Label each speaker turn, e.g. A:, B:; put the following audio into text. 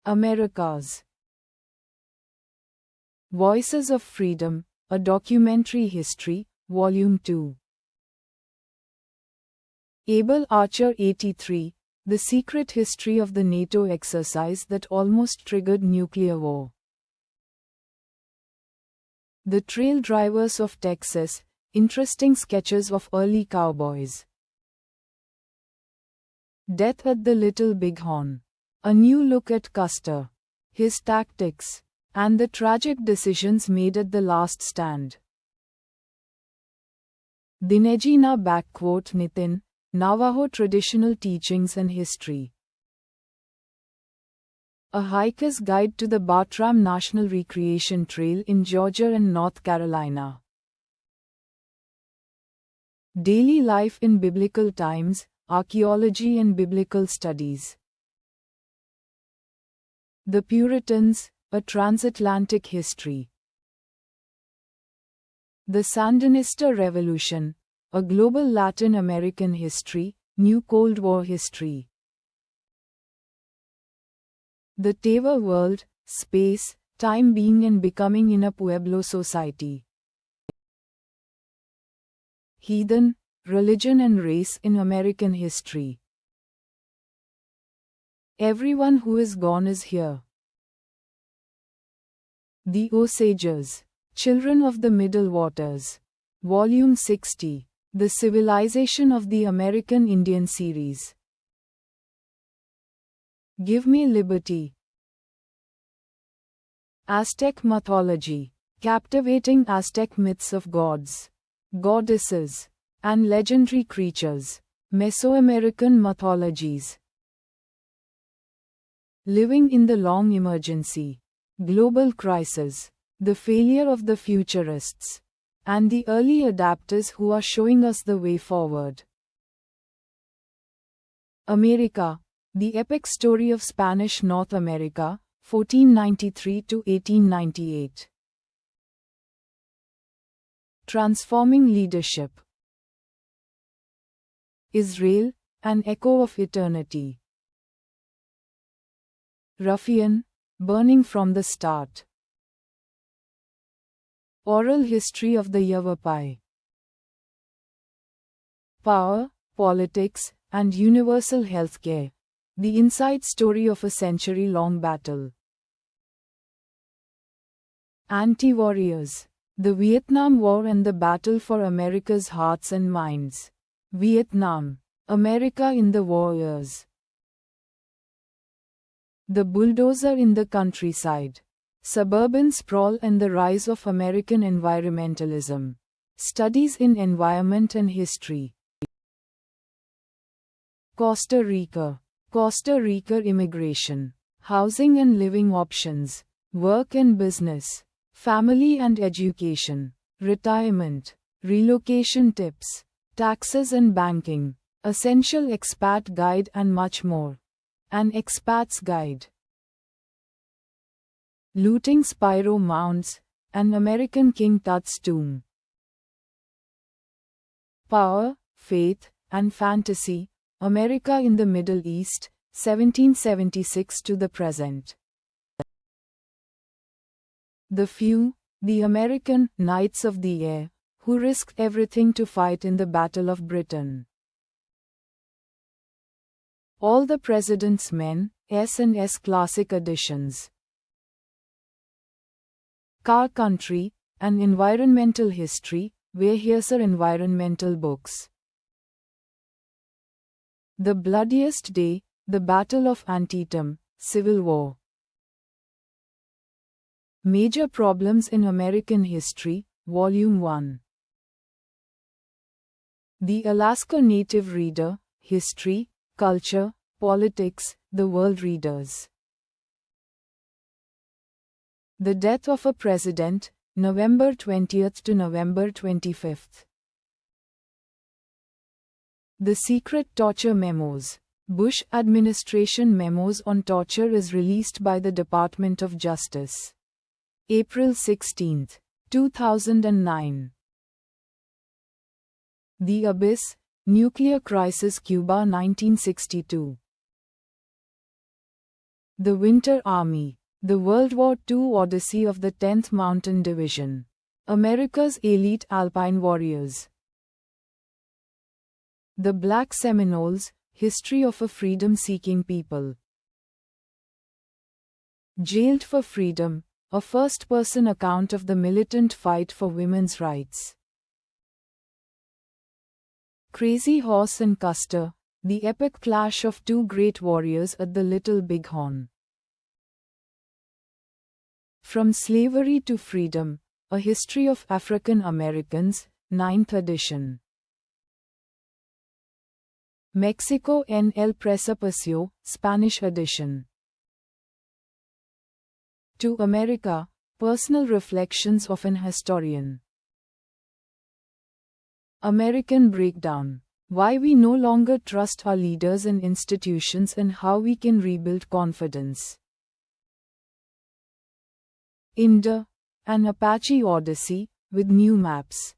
A: Americas. Voices of Freedom, A Documentary History, Volume 2. Able Archer 83, The Secret History of the NATO Exercise That Almost Triggered Nuclear War. The Trail Drivers of Texas, Interesting Sketches of Early Cowboys. Death at the Little Bighorn. A new look at Custer, his tactics, and the tragic decisions made at the last stand. Dineji na Nitin, Navajo Traditional Teachings and History. A Hiker's Guide to the Bartram National Recreation Trail in Georgia and North Carolina. Daily Life in Biblical Times, Archaeology and Biblical Studies. The Puritans, A Transatlantic History. The Sandinista Revolution, A Global Latin American History, New Cold War History. The Teva World, Space, Time Being and Becoming in a Pueblo Society. Heathen, Religion and Race in American History. Everyone who is gone is here. The Osages, Children of the Middle Waters. Volume 60, The Civilization of the American Indian Series. Give Me Liberty. Aztec Mythology, Captivating Aztec Myths of Gods, Goddesses, and Legendary Creatures, Mesoamerican Mythologies. Living in the Long Emergency, Global Crisis, The Failure of the Futurists, and the Early Adapters who are showing us the way forward. America, The Epic Story of Spanish North America, 1493 to 1898. Transforming Leadership. Israel, An Echo of Eternity. Ruffian, Burning from the Start. Oral History of the Yavapai. Power, Politics, and Universal Healthcare. The Inside Story of a Century-Long Battle. Anti-Warriors. The Vietnam War and the Battle for America's Hearts and Minds. Vietnam, America in the War Years. The Bulldozer in the Countryside. Suburban Sprawl and the Rise of American Environmentalism. Studies in Environment and History. Costa Rica. Costa Rica Immigration. Housing and Living Options. Work and Business. Family and Education. Retirement. Relocation Tips. Taxes and Banking. Essential Expat Guide and much more. An Expat's Guide. Looting Spiro Mounds, An American King Tut's Tomb. Power, Faith, and Fantasy, America in the Middle East, 1776 to the present. The Few, the American Knights of the Air, who risked everything to fight in the Battle of Britain. All the President's Men, S&S Classic Editions. Car Country, An Environmental History, Weyerhaeuser Environmental Books. The Bloodiest Day, The Battle of Antietam, Civil War. Major Problems in American History, Volume 1. The Alaska Native Reader, History, Culture, Politics, The World Readers. The Death of a President, November 20th to November 25th. The Secret Torture Memos. Bush Administration Memos on Torture is released by the Department of Justice. April 16, 2009. The Abyss, Nuclear Crisis Cuba 1962. The Winter Army. The World War II Odyssey of the 10th Mountain Division. America's elite alpine warriors. The Black Seminoles, history of a freedom-seeking people. Jailed for Freedom, a first-person account of the militant fight for women's rights. Crazy Horse and Custer, the epic clash of two great warriors at the Little Bighorn. From Slavery to Freedom, a history of African Americans, 9th edition. Mexico en el Precipicio, Spanish edition. To America, Personal Reflections of an Historian. American Breakdown. Why we no longer trust our leaders and institutions and how we can rebuild confidence. INDA, an Apache Odyssey, with new maps.